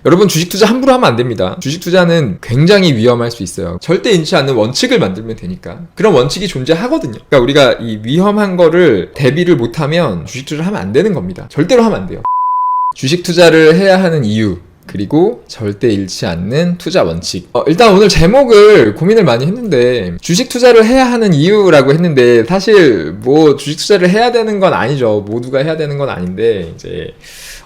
여러분 주식 투자 함부로 하면 안 됩니다. 주식 투자는 굉장히 위험할 수 있어요. 절대 잃지 않는 원칙을 만들면 되니까. 그런 원칙이 존재하거든요. 그러니까 우리가 이 위험한 거를 대비를 못하면 주식 투자를 하면 안 되는 겁니다. 절대로 하면 안 돼요. 주식 투자를 해야 하는 이유, 그리고 절대 잃지 않는 투자 원칙. 일단 오늘 제목을 고민을 많이 했는데, 주식 투자를 해야 하는 이유라고 했는데, 사실 뭐 주식 투자를 해야 되는 건 아니죠. 모두가 해야 되는 건 아닌데, 이제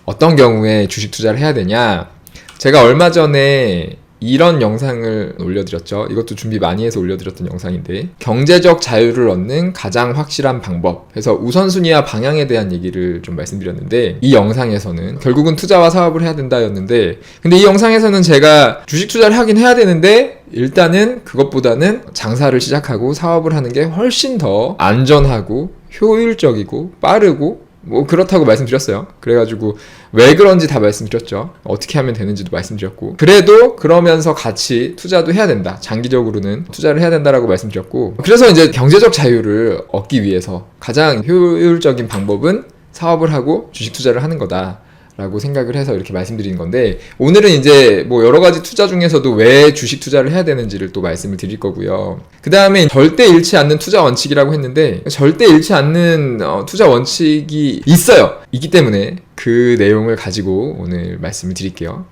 어떤 경우에 주식 투자를 해야 되냐. 제가 얼마 전에 이런 영상을 올려드렸죠. 이것도 준비 많이 해서 올려드렸던 영상인데, 경제적 자유를 얻는 가장 확실한 방법 해서 우선순위와 방향에 대한 얘기를 좀 말씀드렸는데, 이 영상에서는 결국은 투자와 사업을 해야 된다였는데, 근데 이 영상에서는 제가 주식 투자를 하긴 해야 되는데 일단은 그것보다는 장사를 시작하고 사업을 하는 게 훨씬 더 안전하고 효율적이고 빠르고 뭐 그렇다고 말씀드렸어요. 그래가지고 왜 그런지 다 말씀드렸죠. 어떻게 하면 되는지도 말씀드렸고, 그래도 그러면서 같이 투자도 해야 된다, 장기적으로는 투자를 해야 된다라고 말씀드렸고, 그래서 이제 경제적 자유를 얻기 위해서 가장 효율적인 방법은 사업을 하고 주식 투자를 하는 거다 라고 생각을 해서 이렇게 말씀드리는 건데, 오늘은 이제 뭐 여러 가지 투자 중에서도 왜 주식 투자를 해야 되는지를 또 말씀을 드릴 거고요. 그 다음에 절대 잃지 않는 투자 원칙이라고 했는데, 절대 잃지 않는 투자 원칙이 있어요. 있기 때문에 그 내용을 가지고 오늘 말씀을 드릴게요.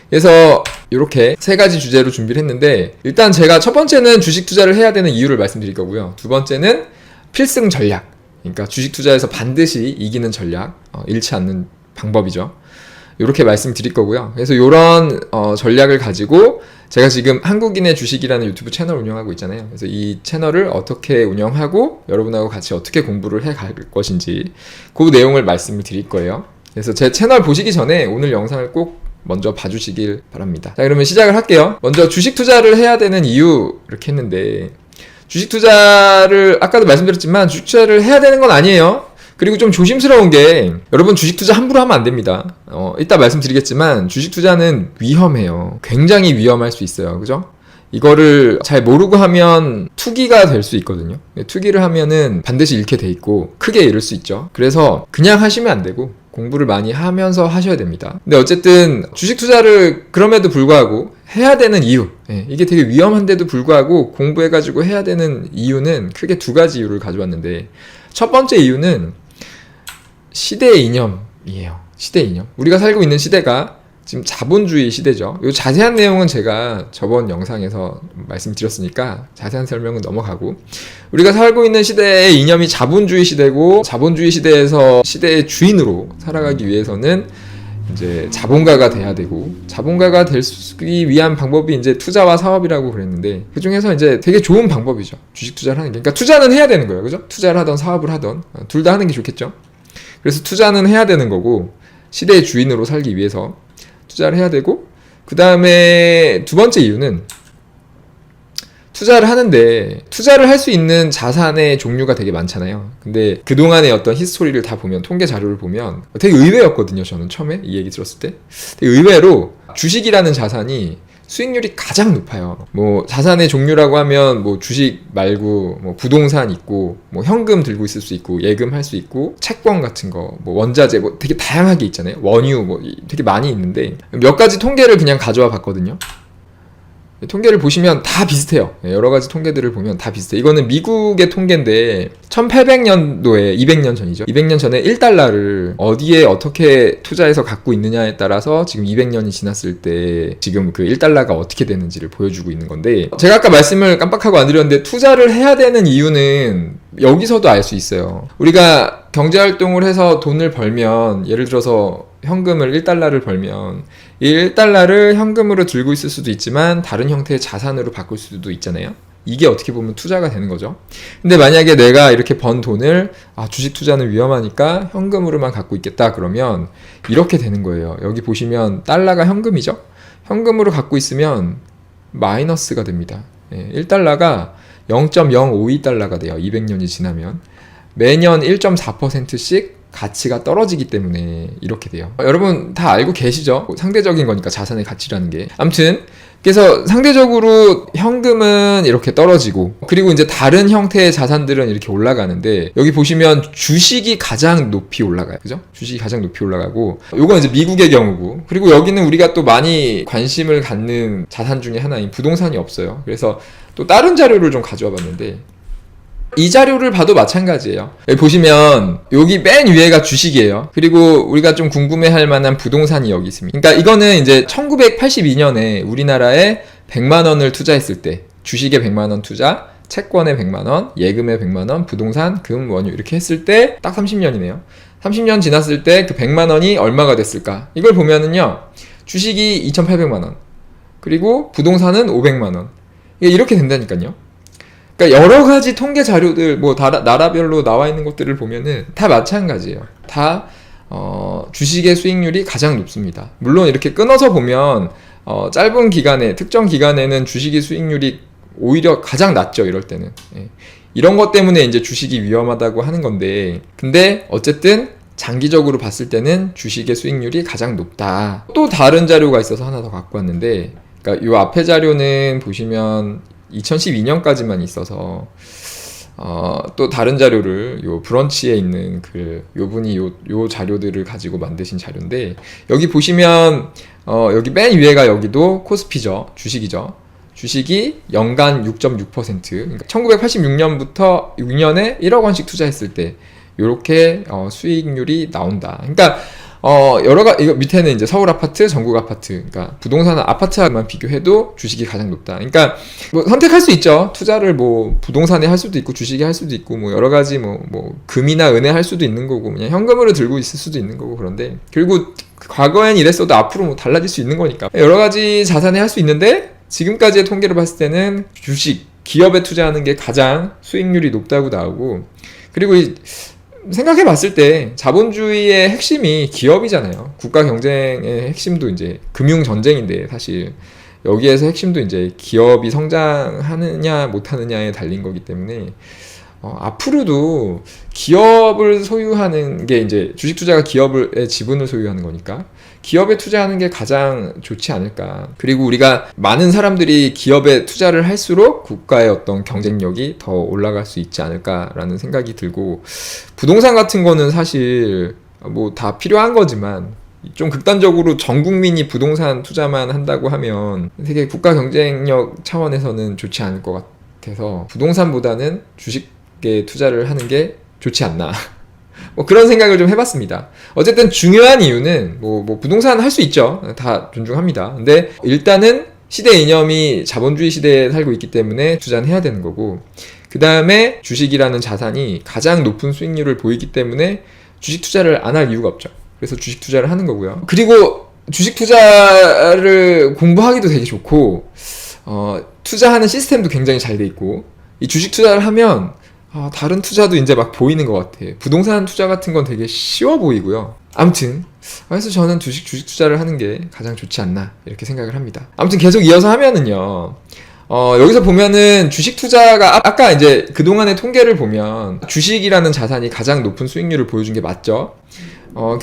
그래서 이렇게 세 가지 주제로 준비를 했는데, 일단 제가 첫 번째는 주식 투자를 해야 되는 이유를 말씀드릴 거고요. 두 번째는 필승 전략, 그러니까 주식 투자에서 반드시 이기는 전략, 잃지 않는 방법이죠. 이렇게 말씀드릴 거고요. 그래서 이런 전략을 가지고 제가 지금 한국인의 주식이라는 유튜브 채널 운영하고 있잖아요. 그래서 이 채널을 어떻게 운영하고 여러분하고 같이 어떻게 공부를 해 갈 것인지 그 내용을 말씀을 드릴 거예요. 그래서 제 채널 보시기 전에 오늘 영상을 꼭 먼저 봐주시길 바랍니다. 자, 그러면 시작을 할게요. 먼저 주식 투자를 해야 되는 이유 이렇게 했는데, 주식 투자를 아까도 말씀드렸지만 주식 투자를 해야 되는 건 아니에요. 그리고 좀 조심스러운 게, 여러분 주식 투자 함부로 하면 안 됩니다. 이따 말씀드리겠지만 주식 투자는 위험해요. 굉장히 위험할 수 있어요. 그죠? 이거를 잘 모르고 하면 투기가 될 수 있거든요. 투기를 하면은 반드시 잃게 돼 있고 크게 잃을 수 있죠. 그래서 그냥 하시면 안 되고 공부를 많이 하면서 하셔야 됩니다. 근데 어쨌든 주식 투자를 그럼에도 불구하고 해야 되는 이유, 이게 되게 위험한데도 불구하고 공부해가지고 해야 되는 이유는 크게 두 가지 이유를 가져왔는데, 첫 번째 이유는 시대의 이념이에요. 시대의 이념. 우리가 살고 있는 시대가 지금 자본주의 시대죠. 이 자세한 내용은 제가 저번 영상에서 말씀드렸으니까 자세한 설명은 넘어가고, 우리가 살고 있는 시대의 이념이 자본주의 시대고, 자본주의 시대에서 시대의 주인으로 살아가기 위해서는 이제 자본가가 돼야 되고, 자본가가 되기 위한 방법이 이제 투자와 사업이라고 그랬는데, 그 중에서 이제 되게 좋은 방법이죠. 주식 투자를 하는 게. 그러니까 투자는 해야 되는 거예요. 그죠? 투자를 하던 사업을 하던 둘 다 하는 게 좋겠죠. 그래서 투자는 해야 되는 거고, 시대의 주인으로 살기 위해서 투자를 해야 되고, 그 다음에 두 번째 이유는 투자를 하는데 투자를 할 수 있는 자산의 종류가 되게 많잖아요. 근데 그동안의 어떤 히스토리를 다 보면, 통계 자료를 보면 되게 의외였거든요. 저는 처음에 이 얘기 들었을 때 되게 의외로 주식이라는 자산이 수익률이 가장 높아요. 뭐 자산의 종류라고 하면 뭐 주식 말고 뭐 부동산 있고, 뭐 현금 들고 있을 수 있고, 예금할 수 있고, 채권 같은 거, 뭐 원자재, 뭐 되게 다양하게 있잖아요. 원유 뭐 되게 많이 있는데, 몇 가지 통계를 그냥 가져와 봤거든요. 통계를 보시면 다 비슷해요. 여러 가지 통계들을 보면 다 비슷해요. 이거는 미국의 통계인데 1800년도에 200년 전이죠. 200년 전에 1달러를 어디에 어떻게 투자해서 갖고 있느냐에 따라서 지금 200년이 지났을 때 지금 그 1달러가 어떻게 되는지를 보여주고 있는 건데, 제가 아까 말씀을 깜빡하고 안 드렸는데, 투자를 해야 되는 이유는 여기서도 알 수 있어요. 우리가 경제활동을 해서 돈을 벌면, 예를 들어서 현금을 1달러를 벌면 이 1달러를 현금으로 들고 있을 수도 있지만 다른 형태의 자산으로 바꿀 수도 있잖아요. 이게 어떻게 보면 투자가 되는 거죠. 근데 만약에 내가 이렇게 번 돈을 주식 투자는 위험하니까 현금으로만 갖고 있겠다 그러면 이렇게 되는 거예요. 여기 보시면 달러가 현금이죠. 현금으로 갖고 있으면 마이너스가 됩니다. 1달러가 0.052달러가 돼요. 200년이 지나면 매년 1.4%씩 가치가 떨어지기 때문에 이렇게 돼요. 여러분 다 알고 계시죠? 상대적인 거니까 자산의 가치라는 게. 아무튼 그래서 상대적으로 현금은 이렇게 떨어지고, 그리고 이제 다른 형태의 자산들은 이렇게 올라가는데, 여기 보시면 주식이 가장 높이 올라가요. 그죠? 주식이 가장 높이 올라가고, 요건 이제 미국의 경우고, 그리고 여기는 우리가 또 많이 관심을 갖는 자산 중에 하나인 부동산이 없어요. 그래서 또 다른 자료를 좀 가져와 봤는데, 이 자료를 봐도 마찬가지예요. 여기 보시면 여기 맨 위에가 주식이에요. 그리고 우리가 좀 궁금해할 만한 부동산이 여기 있습니다. 그러니까 이거는 이제 1982년에 우리나라에 100만 원을 투자했을 때, 주식에 100만 원 투자, 채권에 100만 원, 예금에 100만 원, 부동산, 금, 원유 이렇게 했을 때 딱 30년이네요. 30년 지났을 때 그 100만 원이 얼마가 됐을까? 이걸 보면은요. 주식이 2,800만 원, 그리고 부동산은 500만 원. 이렇게 된다니까요. 그러니까 여러 가지 통계 자료들, 뭐 나라별로 나와 있는 것들을 보면은 다 마찬가지예요. 다 주식의 수익률이 가장 높습니다. 물론 이렇게 끊어서 보면 짧은 기간에, 특정 기간에는 주식의 수익률이 오히려 가장 낮죠. 이럴 때는. 예. 이런 것 때문에 이제 주식이 위험하다고 하는 건데, 근데 어쨌든 장기적으로 봤을 때는 주식의 수익률이 가장 높다. 또 다른 자료가 있어서 하나 더 갖고 왔는데, 그러니까 요 앞에 자료는 보시면 2012년까지만 있어서 또 다른 자료를 요 브런치에 있는 요 분이 요 자료들을 가지고 만드신 자료인데, 여기 보시면 여기 맨 위에가 여기도 코스피죠. 주식이죠. 주식이 연간 6.6%, 그러니까 1986년부터 6년에 1억 원씩 투자했을 때 요렇게 수익률이 나온다. 그러니까 이거 밑에는 이제 서울 아파트, 전국 아파트, 그러니까 부동산 아파트만 비교해도 주식이 가장 높다. 그러니까 뭐 선택할 수 있죠. 투자를 뭐 부동산에 할 수도 있고, 주식에 할 수도 있고, 뭐 여러 가지 뭐 금이나 은에 할 수도 있는 거고, 그냥 현금으로 들고 있을 수도 있는 거고. 그런데 결국 과거엔 이랬어도 앞으로 뭐 달라질 수 있는 거니까 여러 가지 자산에 할 수 있는데, 지금까지의 통계를 봤을 때는 주식, 기업에 투자하는 게 가장 수익률이 높다고 나오고, 그리고 생각해 봤을 때 자본주의의 핵심이 기업이잖아요. 국가 경쟁의 핵심도 이제 금융 전쟁인데, 사실 여기에서 핵심도 이제 기업이 성장하느냐 못하느냐에 달린 거기 때문에 앞으로도 기업을 소유하는 게, 이제 주식 투자가 기업의 지분을 소유하는 거니까 기업에 투자하는 게 가장 좋지 않을까. 그리고 우리가 많은 사람들이 기업에 투자를 할수록 국가의 어떤 경쟁력이 더 올라갈 수 있지 않을까라는 생각이 들고, 부동산 같은 거는 사실 뭐 다 필요한 거지만 좀 극단적으로 전 국민이 부동산 투자만 한다고 하면 되게 국가 경쟁력 차원에서는 좋지 않을 것 같아서 부동산보다는 주식에 투자를 하는 게 좋지 않나. 뭐 그런 생각을 좀 해봤습니다. 어쨌든 중요한 이유는 뭐 부동산 할 수 있죠. 다 존중합니다. 근데 일단은 시대 이념이 자본주의 시대에 살고 있기 때문에 투자는 해야 되는 거고, 그 다음에 주식이라는 자산이 가장 높은 수익률을 보이기 때문에 주식 투자를 안 할 이유가 없죠. 그래서 주식 투자를 하는 거고요. 그리고 주식 투자를 공부하기도 되게 좋고, 투자하는 시스템도 굉장히 잘 돼 있고, 이 주식 투자를 하면 다른 투자도 이제 막 보이는 것 같아. 부동산 투자 같은 건 되게 쉬워 보이고요. 아무튼 그래서 저는 주식 투자를 하는 게 가장 좋지 않나 이렇게 생각을 합니다. 아무튼 계속 이어서 하면은요, 여기서 보면은 주식 투자가 아까 이제 그동안의 통계를 보면 주식이라는 자산이 가장 높은 수익률을 보여준 게 맞죠.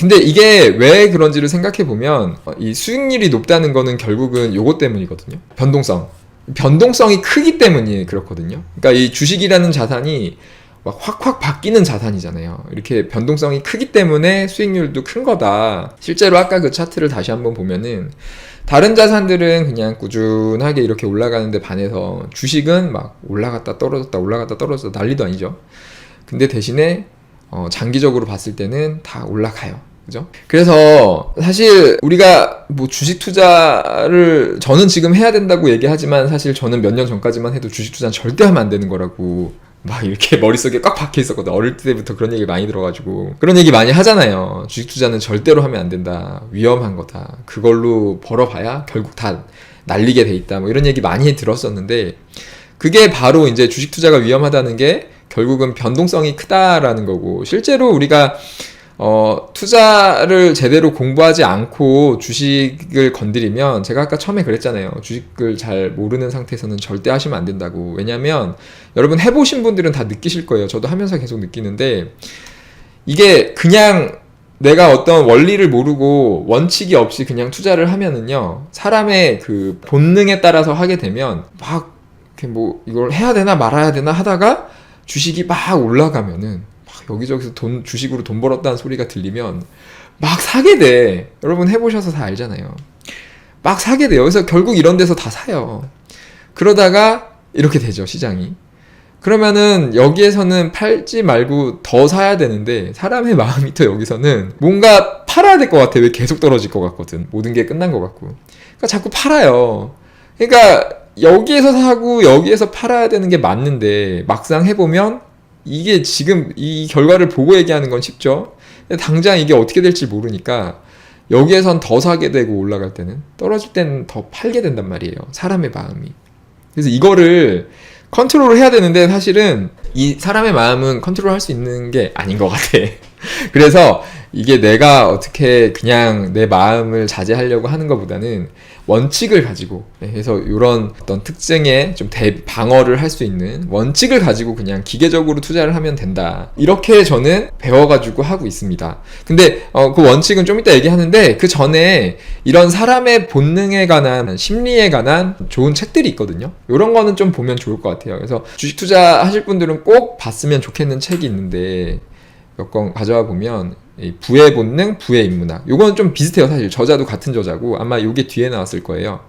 근데 이게 왜 그런지를 생각해 보면 이 수익률이 높다는 거는 결국은 요것 때문이거든요. 변동성이 크기 때문이 그렇거든요. 그러니까 이 주식이라는 자산이 막 확확 바뀌는 자산이잖아요. 이렇게 변동성이 크기 때문에 수익률도 큰 거다. 실제로 아까 그 차트를 다시 한번 보면은 다른 자산들은 그냥 꾸준하게 이렇게 올라가는데 반해서 주식은 막 올라갔다 떨어졌다 난리도 아니죠. 근데 대신에 장기적으로 봤을 때는 다 올라가요. 그죠? 그래서 사실 우리가 뭐 주식 투자를 저는 지금 해야 된다고 얘기하지만, 사실 저는 몇 년 전까지만 해도 주식 투자는 절대 하면 안 되는 거라고 막 이렇게 머릿속에 꽉 박혀 있었거든. 어릴 때부터 그런 얘기 많이 들어가지고. 그런 얘기 많이 하잖아요. 주식 투자는 절대로 하면 안 된다. 위험한 거다. 그걸로 벌어봐야 결국 다 날리게 돼 있다. 뭐 이런 얘기 많이 들었었는데, 그게 바로 이제 주식 투자가 위험하다는 게 결국은 변동성이 크다라는 거고, 실제로 우리가 투자를 제대로 공부하지 않고 주식을 건드리면, 제가 아까 처음에 그랬잖아요. 주식을 잘 모르는 상태에서는 절대 하시면 안 된다고. 왜냐면 여러분 해보신 분들은 다 느끼실 거예요. 저도 하면서 계속 느끼는데, 이게 그냥 내가 어떤 원리를 모르고 원칙이 없이 그냥 투자를 하면은요, 사람의 그 본능에 따라서 하게 되면 막 이렇게 뭐 이걸 해야 되나 말아야 되나 하다가 주식이 막 올라가면은 막 여기저기서 주식으로 돈 벌었다는 소리가 들리면 막 사게 돼. 여러분 해보셔서 다 알잖아요. 막 사게 돼요. 그래서 결국 이런 데서 다 사요. 그러다가 이렇게 되죠, 시장이. 그러면은 여기에서는 팔지 말고 더 사야 되는데 사람의 마음이 또 여기서는 뭔가 팔아야 될 것 같아. 왜 계속 떨어질 것 같거든. 모든 게 끝난 것 같고. 그러니까 자꾸 팔아요. 그러니까 여기에서 사고 여기에서 팔아야 되는 게 맞는데 막상 해보면 이게 지금 이 결과를 보고 얘기하는 건 쉽죠. 근데 당장 이게 어떻게 될지 모르니까 여기에선 더 사게 되고 올라갈 때는 떨어질 때는 더 팔게 된단 말이에요. 사람의 마음이. 그래서 이거를 컨트롤을 해야 되는데 사실은 이 사람의 마음은 컨트롤 할 수 있는 게 아닌 것 같아. 그래서 이게 내가 어떻게 그냥 내 마음을 자제하려고 하는 것보다는 원칙을 가지고, 그래서 이런 어떤 특징에 좀 방어를 할 수 있는 원칙을 가지고 그냥 기계적으로 투자를 하면 된다. 이렇게 저는 배워가지고 하고 있습니다. 근데 그 원칙은 좀 이따 얘기하는데 그 전에 이런 사람의 본능에 관한, 심리에 관한 좋은 책들이 있거든요. 이런 거는 좀 보면 좋을 것 같아요. 그래서 주식 투자 하실 분들은 꼭 봤으면 좋겠는 책이 있는데 몇 권 가져와 보면 부의 본능, 부의 인문학. 요거는 좀 비슷해요. 사실 저자도 같은 저자고 아마 요게 뒤에 나왔을 거예요.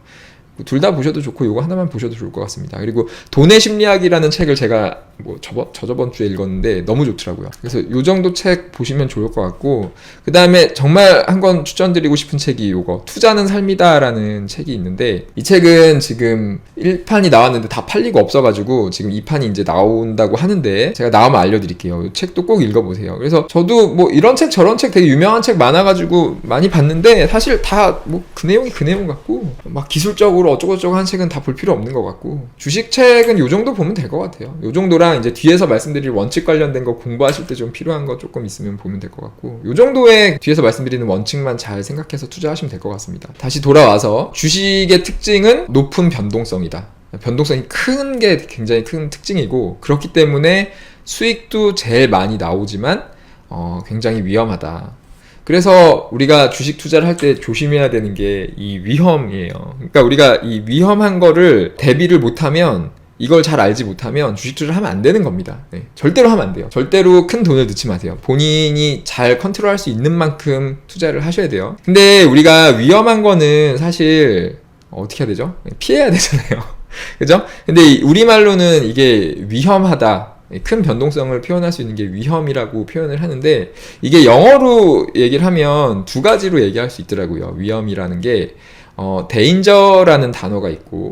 둘 다 보셔도 좋고 요거 하나만 보셔도 좋을 것 같습니다. 그리고 돈의 심리학이라는 책을 제가 뭐 저번 주에 읽었는데 너무 좋더라고요. 그래서 요 정도 책 보시면 좋을 것 같고, 그 다음에 정말 한 권 추천드리고 싶은 책이 요거 투자는 삶이다라는 책이 있는데, 이 책은 지금 1판이 나왔는데 다 팔리고 없어가지고 지금 2판이 이제 나온다고 하는데 제가 나오면 알려드릴게요. 이 책도 꼭 읽어보세요. 그래서 저도 뭐 이런 책 저런 책 되게 유명한 책 많아가지고 많이 봤는데 사실 다 뭐 그 내용이 그 내용 같고 막 기술적으로 어쩌고저쩌고 한 책은 다 볼 필요 없는 것 같고, 주식책은 요 정도 보면 될 것 같아요. 요 정도랑 이제 뒤에서 말씀드릴 원칙 관련된 거 공부하실 때 좀 필요한 거 조금 있으면 보면 될 것 같고, 요 정도의 뒤에서 말씀드리는 원칙만 잘 생각해서 투자하시면 될 것 같습니다. 다시 돌아와서 주식의 특징은 높은 변동성이다. 변동성이 큰 게 굉장히 큰 특징이고, 그렇기 때문에 수익도 제일 많이 나오지만 굉장히 위험하다. 그래서 우리가 주식 투자를 할 때 조심해야 되는 게 이 위험이에요. 그러니까 우리가 이 위험한 거를 대비를 못하면, 이걸 잘 알지 못하면 주식 투자를 하면 안 되는 겁니다. 네, 절대로 하면 안 돼요. 절대로 큰 돈을 넣지 마세요. 본인이 잘 컨트롤할 수 있는 만큼 투자를 하셔야 돼요. 근데 우리가 위험한 거는 사실 어떻게 해야 되죠? 피해야 되잖아요. 그죠? 근데 우리말로는 이게 위험하다, 큰 변동성을 표현할 수 있는 게 위험이라고 표현을 하는데, 이게 영어로 얘기를 하면 두 가지로 얘기할 수 있더라고요. 위험이라는 게 danger라는 단어가 있고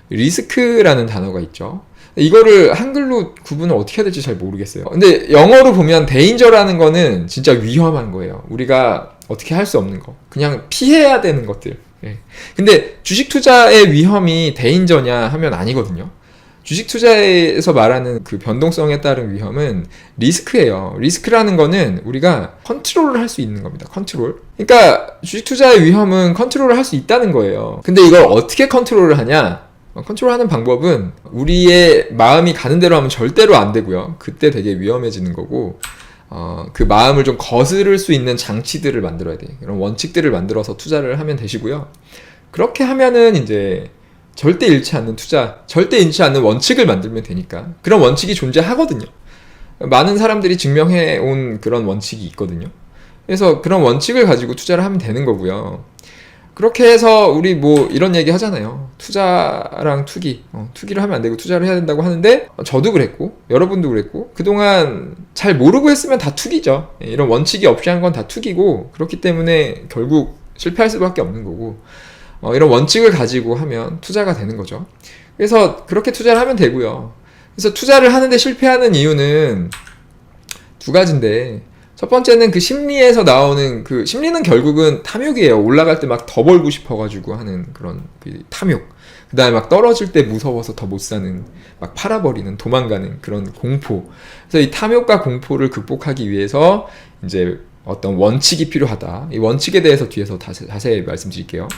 리스크라는 단어가 있죠. 이거를 한글로 구분을 어떻게 해야 될지 잘 모르겠어요. 근데 영어로 보면 danger라는 거는 진짜 위험한 거예요. 우리가 어떻게 할 수 없는 거, 그냥 피해야 되는 것들. 근데 주식 투자의 위험이 danger냐 하면 아니거든요. 주식 투자에서 말하는 그 변동성에 따른 위험은 리스크예요. 리스크라는 거는 우리가 컨트롤을 할 수 있는 겁니다. 컨트롤. 그러니까 주식 투자의 위험은 컨트롤을 할 수 있다는 거예요. 근데 이걸 어떻게 컨트롤을 하냐? 컨트롤하는 방법은 우리의 마음이 가는 대로 하면 절대로 안 되고요. 그때 되게 위험해지는 거고, 그 마음을 좀 거스를 수 있는 장치들을 만들어야 돼요. 이런 원칙들을 만들어서 투자를 하면 되시고요. 그렇게 하면은 이제 절대 잃지 않는 투자, 절대 잃지 않는 원칙을 만들면 되니까. 그런 원칙이 존재하거든요. 많은 사람들이 증명해 온 그런 원칙이 있거든요. 그래서 그런 원칙을 가지고 투자를 하면 되는 거고요. 그렇게 해서 우리 뭐 이런 얘기 하잖아요. 투자랑 투기를 하면 안 되고 투자를 해야 된다고 하는데, 저도 그랬고 여러분도 그랬고 그동안 잘 모르고 했으면 다 투기죠. 이런 원칙이 없이 한 건 다 투기고, 그렇기 때문에 결국 실패할 수밖에 없는 거고, 이런 원칙을 가지고 하면 투자가 되는 거죠. 그래서 그렇게 투자를 하면 되고요. 그래서 투자를 하는데 실패하는 이유는 두 가지인데, 첫 번째는 그 심리에서 나오는 그 심리는 결국은 탐욕이에요. 올라갈 때 막 더 벌고 싶어가지고 하는 그런 그 탐욕. 그 다음에 막 떨어질 때 무서워서 더 못 사는, 막 팔아버리는, 도망가는 그런 공포. 그래서 이 탐욕과 공포를 극복하기 위해서 이제 어떤 원칙이 필요하다. 이 원칙에 대해서 뒤에서 자세히 말씀드릴게요.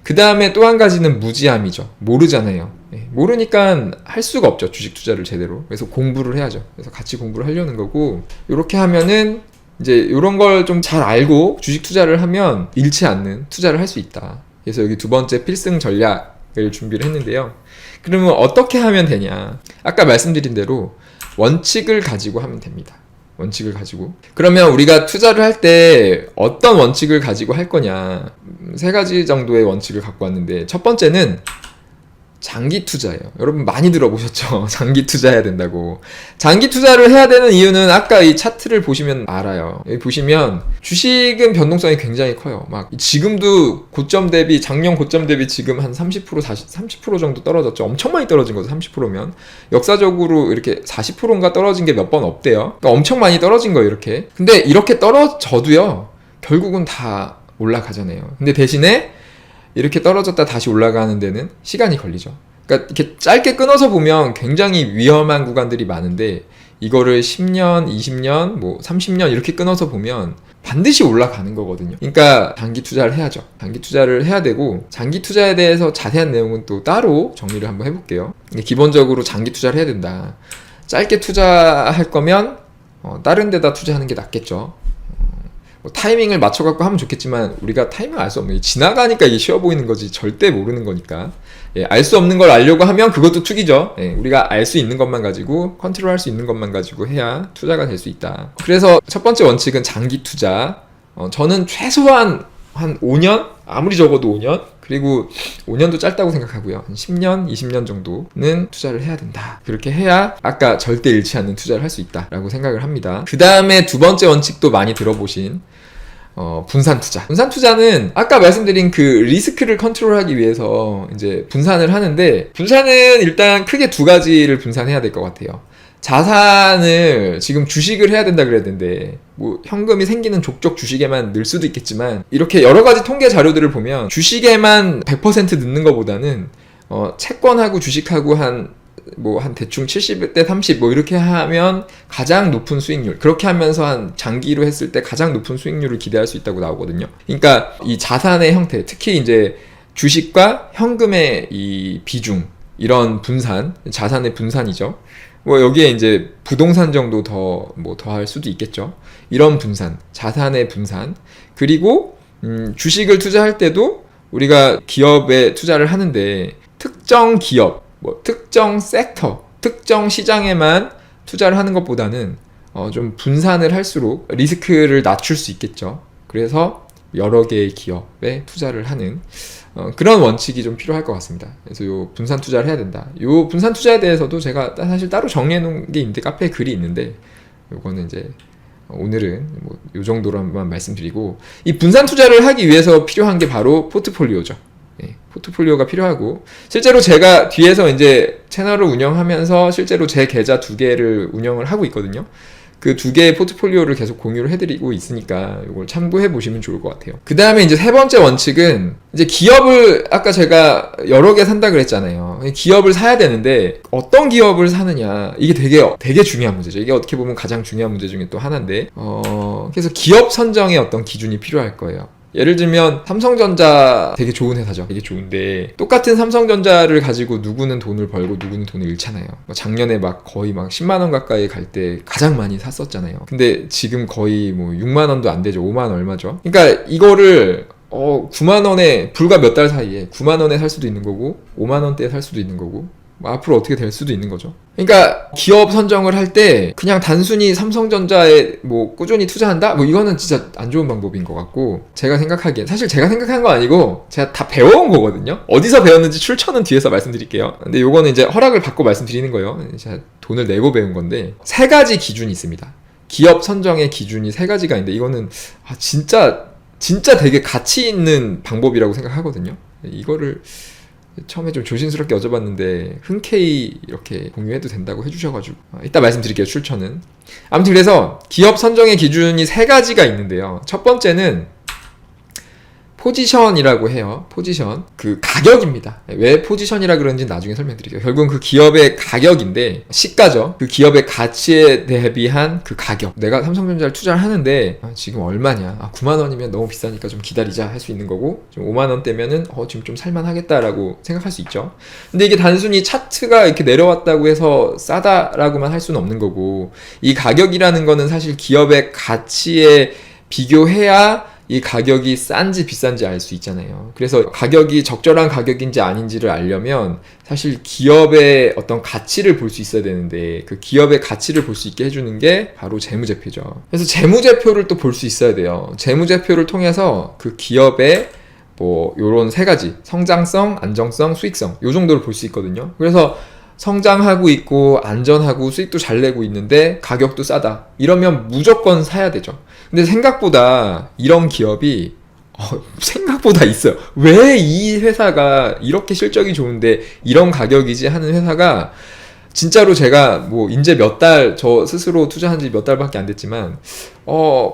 그 다음에 또 한 가지는 무지함이죠. 모르잖아요. 모르니까 할 수가 없죠. 주식 투자를 제대로. 그래서 공부를 해야죠. 그래서 같이 공부를 하려는 거고, 이렇게 하면은 이제 이런 걸 좀 잘 알고 주식 투자를 하면 잃지 않는 투자를 할 수 있다. 그래서 여기 두 번째 필승 전략을 준비를 했는데요. 그러면 어떻게 하면 되냐? 아까 말씀드린 대로 원칙을 가지고 하면 됩니다. 원칙을 가지고. 그러면 우리가 투자를 할 때 어떤 원칙을 가지고 할 거냐? 세 가지 정도의 원칙을 갖고 왔는데, 첫 번째는 장기 투자예요. 여러분 많이 들어보셨죠? 장기 투자해야 된다고. 장기 투자를 해야 되는 이유는 아까 이 차트를 보시면 알아요. 여기 보시면 주식은 변동성이 굉장히 커요. 막 지금도 고점 대비, 작년 고점 대비 지금 한 30%, 30% 정도 떨어졌죠. 엄청 많이 떨어진 거죠. 30%면. 역사적으로 이렇게 40%인가 떨어진 게 몇 번 없대요. 그러니까 엄청 많이 떨어진 거예요, 이렇게. 근데 이렇게 떨어져도요, 결국은 다 올라가잖아요. 근데 대신에 이렇게 떨어졌다 다시 올라가는 데는 시간이 걸리죠. 그러니까 이렇게 짧게 끊어서 보면 굉장히 위험한 구간들이 많은데, 이거를 10년, 20년, 뭐 30년 이렇게 끊어서 보면 반드시 올라가는 거거든요. 그러니까 장기 투자를 해야죠. 장기 투자를 해야 되고, 장기 투자에 대해서 자세한 내용은 또 따로 정리를 한번 해볼게요. 기본적으로 장기 투자를 해야 된다. 짧게 투자할 거면 다른 데다 투자하는 게 낫겠죠. 타이밍을 맞춰갖고 하면 좋겠지만, 우리가 타이밍을 알 수 없는 게, 지나가니까 이게 쉬워 보이는 거지 절대 모르는 거니까, 알 수 없는 걸 알려고 하면 그것도 투기죠. 우리가 알 수 있는 것만 가지고, 컨트롤할 수 있는 것만 가지고 해야 투자가 될 수 있다. 그래서 첫 번째 원칙은 장기 투자. 저는 최소한 한 5년? 아무리 적어도 5년? 그리고 5년도 짧다고 생각하고요. 한 10년, 20년 정도는 투자를 해야 된다. 그렇게 해야 아까 절대 잃지 않는 투자를 할 수 있다라고 생각을 합니다. 그 다음에 두 번째 원칙도 많이 들어보신 분산 투자. 분산 투자는 아까 말씀드린 그 리스크를 컨트롤하기 위해서 이제 분산을 하는데, 분산은 일단 크게 두 가지를 분산해야 될 것 같아요. 자산을, 지금 주식을 해야 된다 그래야 되는데, 뭐 현금이 생기는 족족 주식에만 넣을 수도 있겠지만, 이렇게 여러 가지 통계 자료들을 보면 주식에만 100% 넣는 것보다는 채권하고 주식하고 한 대충 70대 30 뭐 이렇게 하면 가장 높은 수익률, 그렇게 하면서 한 장기로 했을 때 가장 높은 수익률을 기대할 수 있다고 나오거든요. 그러니까 이 자산의 형태, 특히 이제 주식과 현금의 이 비중, 이런 분산, 자산의 분산이죠. 뭐 여기에 이제 부동산 정도 더할 수도 있겠죠. 이런 분산, 자산의 분산. 그리고 주식을 투자할 때도 우리가 기업에 투자를 하는데, 특정 기업, 특정 섹터, 특정 시장에만 투자를 하는 것보다는 좀 분산을 할수록 리스크를 낮출 수 있겠죠. 그래서 여러 개의 기업에 투자를 하는 그런 원칙이 좀 필요할 것 같습니다. 그래서 요 분산 투자를 해야 된다. 요 분산 투자에 대해서도 제가 사실 따로 정리해 놓은 게 있는데, 카페에 글이 있는데, 요거는 이제 오늘은 요 정도로만 말씀드리고, 이 분산 투자를 하기 위해서 필요한 게 바로 포트폴리오죠. 포트폴리오가 필요하고, 실제로 제가 뒤에서 이제 채널을 운영하면서 실제로 제 계좌 2개를 운영을 하고 있거든요. 그 2개의 포트폴리오를 계속 공유를 해드리고 있으니까 이걸 참고해 보시면 좋을 것 같아요. 그 다음에 이제 세 번째 원칙은, 이제 기업을, 아까 제가 여러 개 산다 그랬잖아요. 기업을 사야 되는데 어떤 기업을 사느냐, 이게 되게 중요한 문제죠. 이게 어떻게 보면 가장 중요한 문제 중에 또 하나인데, 그래서 기업 선정의 어떤 기준이 필요할 거예요. 예를 들면 삼성전자 되게 좋은 회사죠. 되게 좋은데 똑같은 삼성전자를 가지고 누구는 돈을 벌고 누구는 돈을 잃잖아요. 작년에 거의 10만 원 가까이 갈 때 가장 많이 샀었잖아요. 근데 지금 거의 6만 원도 안 되죠. 5만 얼마죠. 그러니까 이거를 9만 원에, 불과 몇 달 사이에 9만 원에 살 수도 있는 거고 5만 원대에 살 수도 있는 거고, 앞으로 어떻게 될 수도 있는 거죠. 그러니까 기업 선정을 할 때 그냥 단순히 삼성전자에 꾸준히 투자한다? 이거는 진짜 안 좋은 방법인 것 같고, 제가 생각하기엔, 사실 제가 생각한 거 아니고 제가 다 배워온 거거든요. 어디서 배웠는지 출처는 뒤에서 말씀드릴게요. 근데 요거는 이제 허락을 받고 말씀드리는 거예요. 제가 돈을 내고 배운 건데, 3가지 기준이 있습니다. 기업 선정의 기준이 3가지가 있는데, 이거는 진짜 되게 가치 있는 방법이라고 생각하거든요. 이거를 처음에 좀 조심스럽게 여쭤봤는데 흔쾌히 이렇게 공유해도 된다고 해주셔가지고 이따 말씀드릴게요, 출처는. 아무튼 그래서 기업 선정의 기준이 3가지가 있는데요. 첫 번째는 포지션이라고 해요. 포지션. 그 가격입니다. 왜 포지션이라 그런지 나중에 설명드릴게요. 결국은 그 기업의 가격인데, 시가죠. 그 기업의 가치에 대비한 그 가격. 내가 삼성전자를 투자를 하는데 지금 얼마냐? 9만 원이면 너무 비싸니까 좀 기다리자 할 수 있는 거고, 좀 5만 원대면은 지금 좀 살만하겠다라고 생각할 수 있죠. 근데 이게 단순히 차트가 이렇게 내려왔다고 해서 싸다라고만 할 수는 없는 거고, 이 가격이라는 거는 사실 기업의 가치에 비교해야 이 가격이 싼지 비싼지 알 수 있잖아요. 그래서 가격이 적절한 가격인지 아닌지를 알려면 사실 기업의 어떤 가치를 볼 수 있어야 되는데, 그 기업의 가치를 볼 수 있게 해주는 게 바로 재무제표죠. 그래서 재무제표를 또 볼 수 있어야 돼요. 재무제표를 통해서 그 기업의 요런 세 가지, 성장성, 안정성, 수익성, 요 정도를 볼 수 있거든요. 그래서 성장하고 있고 안전하고 수익도 잘 내고 있는데 가격도 싸다, 이러면 무조건 사야 되죠. 근데 생각보다 이런 기업이 생각보다 있어요. 왜 이 회사가 이렇게 실적이 좋은데 이런 가격이지 하는 회사가 진짜로 제가 이제 몇 달, 저 스스로 투자한 지 몇 달밖에 안 됐지만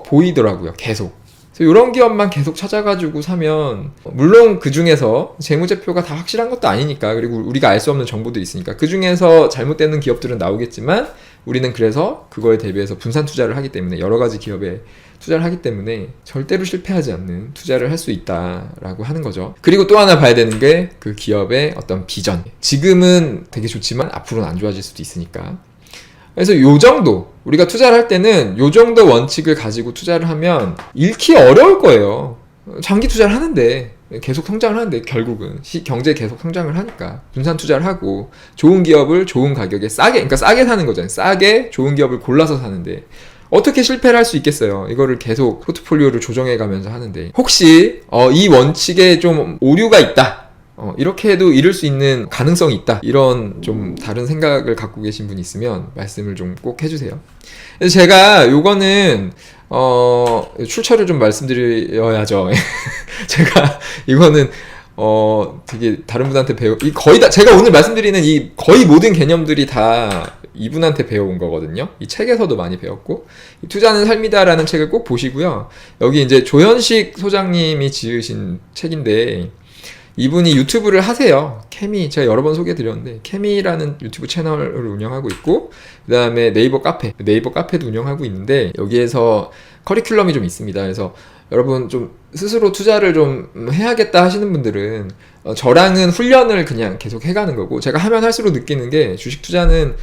보이더라고요. 계속. 그래서 이런 기업만 계속 찾아가지고 사면, 물론 그 중에서 재무제표가 다 확실한 것도 아니니까, 그리고 우리가 알 수 없는 정보도 있으니까 그 중에서 잘못되는 기업들은 나오겠지만, 우리는 그래서 그거에 대비해서 분산 투자를 하기 때문에, 여러 가지 기업에 투자를 하기 때문에 절대로 실패하지 않는 투자를 할 수 있다라고 하는 거죠. 그리고 또 하나 봐야 되는 게 그 기업의 어떤 비전. 지금은 되게 좋지만 앞으로는 안 좋아질 수도 있으니까. 그래서 요 정도, 우리가 투자를 할 때는 요 정도 원칙을 가지고 투자를 하면 잃기 어려울 거예요. 장기 투자를 하는데, 계속 성장을 하는데, 결국은 경제 계속 성장을 하니까 분산 투자를 하고 좋은 기업을 좋은 가격에 싸게, 그러니까 싸게 사는 거잖아요. 싸게 좋은 기업을 골라서 사는데 어떻게 실패를 할 수 있겠어요. 이거를 계속 포트폴리오를 조정해 가면서 하는데, 혹시 이 원칙에 좀 오류가 있다, 이렇게 해도 잃을 수 있는 가능성이 있다, 이런 좀 다른 생각을 갖고 계신 분이 있으면 말씀을 좀 꼭 해주세요. 그래서 제가 요거는 출처를 좀 말씀드려야죠. 제가 이거는 되게 다른 분한테 거의 다 제가 오늘 말씀드리는 이 거의 모든 개념들이 다 이분한테 배워온 거거든요. 이 책에서도 많이 배웠고, 이 투자는 삶이다라는 책을 꼭 보시고요. 여기 이제 조현식 소장님이 지으신 책인데, 이분이 유튜브를 하세요. 케미, 제가 여러 번 소개해드렸는데, 케미라는 유튜브 채널을 운영하고 있고, 그 다음에 네이버 카페도 운영하고 있는데, 여기에서 커리큘럼이 좀 있습니다. 그래서 여러분 좀 스스로 투자를 좀 해야겠다 하시는 분들은 저랑은 훈련을 그냥 계속 해가는 거고, 제가 하면 할수록 느끼는 게, 주식 투자는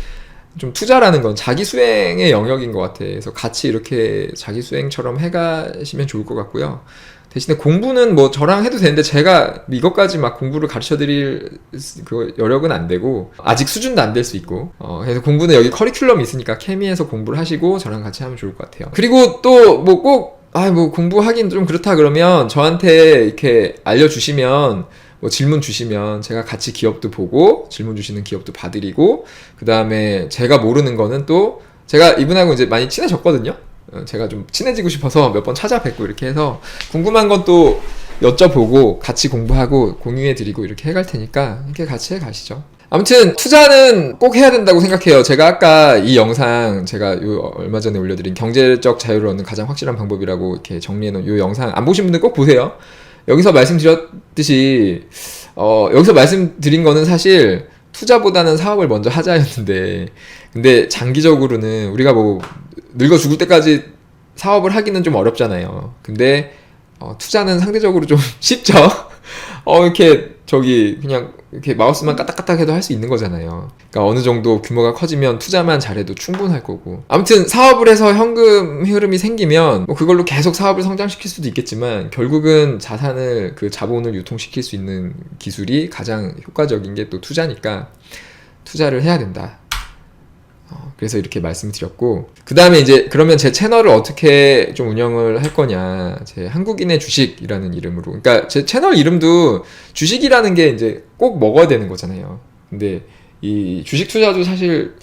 좀 투자라는 건 자기 수행의 영역인 것 같아요. 그래서 같이 이렇게 자기 수행처럼 해가시면 좋을 것 같고요. 대신에 공부는 저랑 해도 되는데, 제가 이것까지 막 공부를 가르쳐 드릴 그 여력은 안 되고, 아직 수준도 안 될 수 있고, 그래서 공부는 여기 커리큘럼이 있으니까 케미에서 공부를 하시고 저랑 같이 하면 좋을 것 같아요. 그리고 또 꼭 공부하긴 좀 그렇다 그러면 저한테 이렇게 알려주시면, 질문 주시면 제가 같이 기업도 보고 질문 주시는 기업도 봐드리고, 그 다음에 제가 모르는 거는 또, 제가 이분하고 이제 많이 친해졌거든요. 제가 좀 친해지고 싶어서 몇 번 찾아뵙고 이렇게 해서 궁금한 건 또 여쭤보고 같이 공부하고 공유해드리고 이렇게 해갈 테니까 이렇게 같이 해가시죠. 아무튼 투자는 꼭 해야 된다고 생각해요. 제가 아까 이 영상, 제가 얼마 전에 올려드린 경제적 자유를 얻는 가장 확실한 방법이라고 이렇게 정리해놓은 이 영상 안 보신 분들 꼭 보세요. 여기서 말씀드렸듯이 여기서 말씀드린 거는 사실 투자보다는 사업을 먼저 하자였는데, 근데 장기적으로는 우리가 늙어 죽을 때까지 사업을 하기는 좀 어렵잖아요. 근데 투자는 상대적으로 좀 쉽죠. 그냥 이렇게 마우스만 까딱까딱 해도 할 수 있는 거잖아요. 그러니까 어느 정도 규모가 커지면 투자만 잘해도 충분할 거고. 아무튼 사업을 해서 현금 흐름이 생기면 그걸로 계속 사업을 성장시킬 수도 있겠지만, 결국은 그 자본을 유통시킬 수 있는 기술이 가장 효과적인 게 또 투자니까 투자를 해야 된다. 그래서 이렇게 말씀드렸고, 그 다음에 이제 그러면 제 채널을 어떻게 좀 운영을 할 거냐, 제 한국인의 주식이라는 이름으로. 그러니까 제 채널 이름도 주식이라는 게 이제 꼭 먹어야 되는 거잖아요. 근데 이 주식 투자도 사실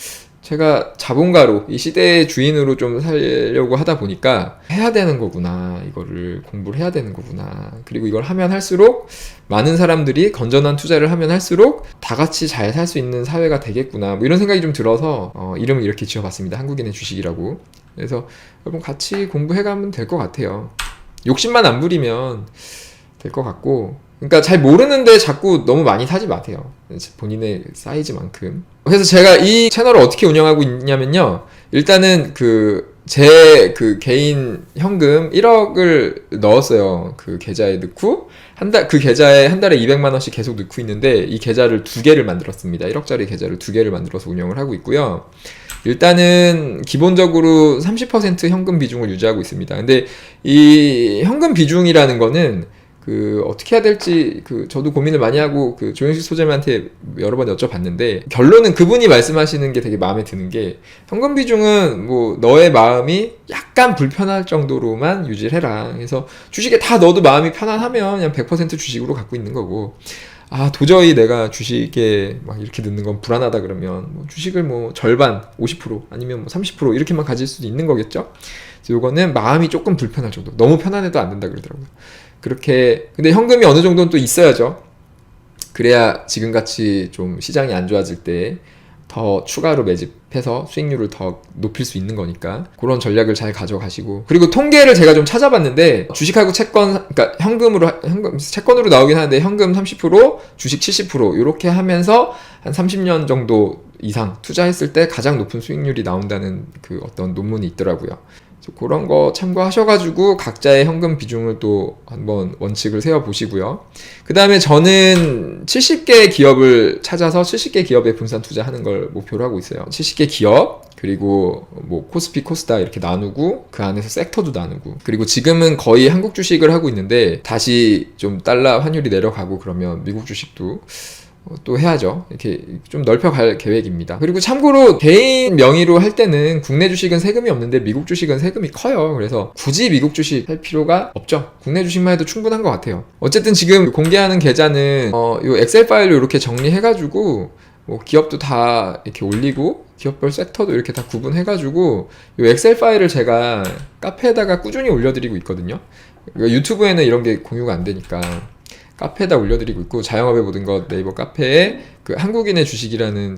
제가 자본가로, 이 시대의 주인으로 좀 살려고 하다 보니까 해야 되는 거구나, 이거를 공부를 해야 되는 거구나, 그리고 이걸 하면 할수록 많은 사람들이 건전한 투자를 하면 할수록 다 같이 잘 살 수 있는 사회가 되겠구나, 이런 생각이 좀 들어서 이름을 이렇게 지어봤습니다. 한국인의 주식이라고. 그래서 여러분 같이 공부해가면 될 것 같아요. 욕심만 안 부리면 될 것 같고, 그러니까 잘 모르는데 자꾸 너무 많이 사지 마세요. 본인의 사이즈만큼. 그래서 제가 이 채널을 어떻게 운영하고 있냐면요. 일단은 제 개인 현금 1억을 넣었어요. 그 계좌에 넣고, 그 계좌에 한 달에 200만원씩 계속 넣고 있는데, 이 계좌를 2개를 만들었습니다. 1억짜리 계좌를 2개를 만들어서 운영을 하고 있고요. 일단은 기본적으로 30% 현금 비중을 유지하고 있습니다. 근데 이 현금 비중이라는 거는 어떻게 해야 될지 저도 고민을 많이 하고 조영식 소장님한테 여러 번 여쭤봤는데, 결론은 그분이 말씀하시는 게 되게 마음에 드는 게, 현금 비중은 뭐 너의 마음이 약간 불편할 정도로만 유지를 해라. 그래서 주식에 다 넣어도 마음이 편안하면 그냥 100% 주식으로 갖고 있는 거고, 도저히 내가 주식에 막 이렇게 넣는 건 불안하다 그러면 뭐 주식을 뭐 절반 50% 아니면 뭐 30% 이렇게만 가질 수도 있는 거겠죠. 그래서 요거는 마음이 조금 불편할 정도, 너무 편안해도 안 된다 그러더라고요. 그렇게. 근데 현금이 어느 정도는 또 있어야죠. 그래야 지금같이 좀 시장이 안 좋아질 때 더 추가로 매집해서 수익률을 더 높일 수 있는 거니까, 그런 전략을 잘 가져가시고. 그리고 통계를 제가 좀 찾아봤는데, 주식하고 채권, 그러니까 채권으로 나오긴 하는데 현금 30%, 주식 70% 이렇게 하면서 한 30년 정도 이상 투자했을 때 가장 높은 수익률이 나온다는 어떤 논문이 있더라고요. 그런 거 참고하셔가지고 각자의 현금 비중을 또 한번 원칙을 세워보시고요. 그 다음에 저는 70개 기업을 찾아서 70개 기업에 분산 투자하는 걸 목표로 하고 있어요. 70개 기업, 그리고 뭐 코스피, 코스닥 이렇게 나누고, 그 안에서 섹터도 나누고, 그리고 지금은 거의 한국 주식을 하고 있는데, 다시 좀 달러 환율이 내려가고 그러면 미국 주식도 또 해야죠. 이렇게 좀 넓혀갈 계획입니다. 그리고 참고로 개인 명의로 할 때는 국내 주식은 세금이 없는데 미국 주식은 세금이 커요. 그래서 굳이 미국 주식 할 필요가 없죠. 국내 주식만 해도 충분한 것 같아요. 어쨌든 지금 공개하는 계좌는 요 엑셀 파일로 이렇게 정리해가지고 뭐 기업도 다 이렇게 올리고, 기업별 섹터도 이렇게 다 구분해가지고 요 엑셀 파일을 제가 카페에다가 꾸준히 올려드리고 있거든요. 유튜브에는 이런 게 공유가 안 되니까 카페에다 올려드리고 있고, 자영업의 모든 것 네이버 카페에 한국인의 주식이라는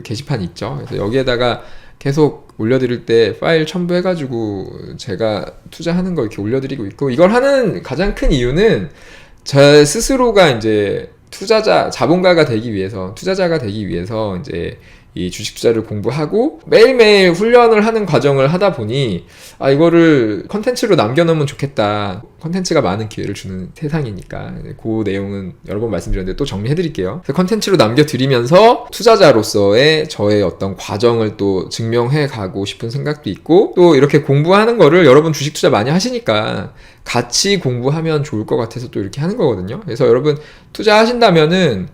게시판이 있죠. 그래서 여기에다가 계속 올려드릴 때 파일 첨부해가지고 제가 투자하는 거 이렇게 올려드리고 있고, 이걸 하는 가장 큰 이유는 제 스스로가 이제 자본가가 되기 위해서, 투자자가 되기 위해서 이제 이 주식 투자를 공부하고 매일매일 훈련을 하는 과정을 하다 보니, 이거를 컨텐츠로 남겨놓으면 좋겠다. 컨텐츠가 많은 기회를 주는 세상이니까 그 내용은 여러 번 말씀드렸는데 또 정리해드릴게요. 컨텐츠로 남겨드리면서 투자자로서의 저의 어떤 과정을 또 증명해 가고 싶은 생각도 있고, 또 이렇게 공부하는 거를 여러분 주식 투자 많이 하시니까 같이 공부하면 좋을 것 같아서 또 이렇게 하는 거거든요. 그래서 여러분 투자하신다면은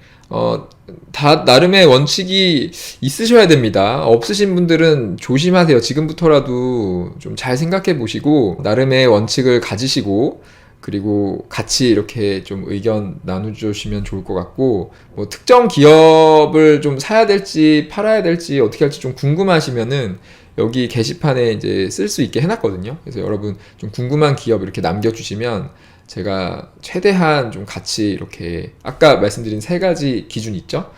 다 나름의 원칙이 있으셔야 됩니다. 없으신 분들은 조심하세요. 지금부터라도 좀 잘 생각해 보시고 나름의 원칙을 가지시고, 그리고 같이 이렇게 좀 의견 나눠주시면 좋을 것 같고, 뭐 특정 기업을 좀 사야 될지 팔아야 될지 어떻게 할지 좀 궁금하시면은 여기 게시판에 이제 쓸 수 있게 해놨거든요. 그래서 여러분 좀 궁금한 기업 이렇게 남겨주시면 제가 최대한 좀 같이 이렇게 아까 말씀드린 3가지 기준 있죠?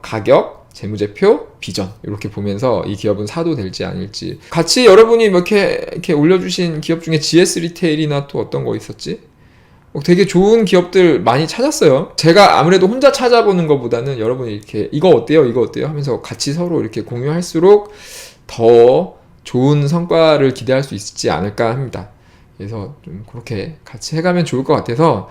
가격, 재무제표, 비전 이렇게 보면서 이 기업은 사도 될지 아닐지 같이, 여러분이 뭐 이렇게 올려주신 기업 중에 GS 리테일이나 또 어떤 거 있었지? 되게 좋은 기업들 많이 찾았어요. 제가 아무래도 혼자 찾아보는 것보다는 여러분이 이렇게 이거 어때요? 이거 어때요? 하면서 같이 서로 이렇게 공유할수록 더 좋은 성과를 기대할 수 있지 않을까 합니다. 그래서 좀 그렇게 같이 해가면 좋을 것 같아서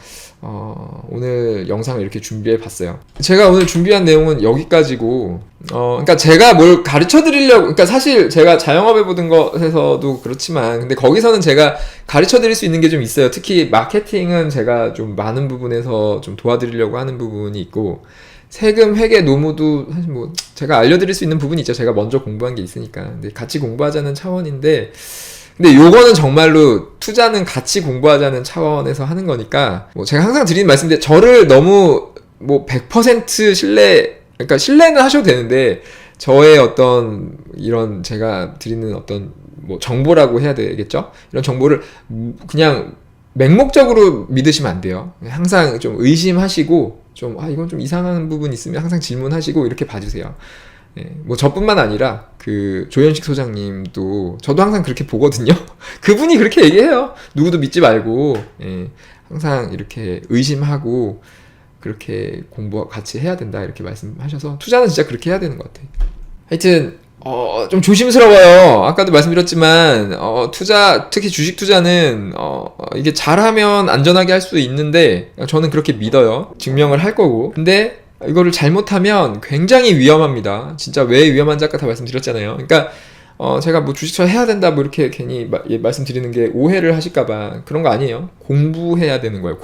오늘 영상을 이렇게 준비해 봤어요. 제가 오늘 준비한 내용은 여기까지고, 그러니까 제가 뭘 가르쳐 드리려고, 그러니까 사실 제가 자영업에 보던 것에서도 그렇지만, 근데 거기서는 제가 가르쳐 드릴 수 있는 게 좀 있어요. 특히 마케팅은 제가 좀 많은 부분에서 좀 도와드리려고 하는 부분이 있고, 세금, 회계, 노무도 사실 뭐 제가 알려드릴 수 있는 부분이 있죠. 제가 먼저 공부한 게 있으니까. 근데 같이 공부하자는 차원인데, 근데 요거는 정말로 투자는 같이 공부하자는 차원에서 하는 거니까, 뭐 제가 항상 드리는 말씀인데, 저를 너무 뭐 100% 그러니까 신뢰는 하셔도 되는데, 저의 어떤 이런 제가 드리는 어떤 뭐 정보라고 해야 되겠죠? 이런 정보를 그냥 맹목적으로 믿으시면 안 돼요. 항상 좀 의심하시고, 좀 이건 좀 이상한 부분 있으면 항상 질문하시고 이렇게 봐주세요. 뭐 저뿐만 아니라 조현식 소장님도 저도 항상 그렇게 보거든요. 그분이 그렇게 얘기해요. 누구도 믿지 말고 항상 이렇게 의심하고 그렇게 공부 같이 해야 된다 이렇게 말씀하셔서 투자는 진짜 그렇게 해야 되는 것 같아요. 하여튼 좀 조심스러워요. 아까도 말씀드렸지만 투자, 특히 주식 투자는 이게 잘하면 안전하게 할 수 있는데 저는 그렇게 믿어요. 증명을 할 거고. 근데 이거를 잘못하면 굉장히 위험합니다. 진짜 왜 위험한지 아까 다 말씀드렸잖아요. 그러니까 제가 뭐 주식 투자 해야 된다 뭐 이렇게 괜히 말씀드리는 게 오해를 하실까봐 그런 거 아니에요. 공부해야 되는 거예요.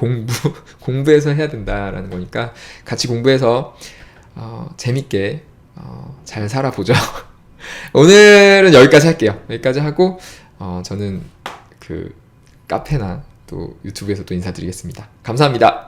공부해서 해야 된다라는 거니까 같이 공부해서 재밌게 잘 살아보죠. 오늘은 여기까지 할게요. 여기까지 하고 저는 그 카페나 또 유튜브에서 또 인사드리겠습니다. 감사합니다.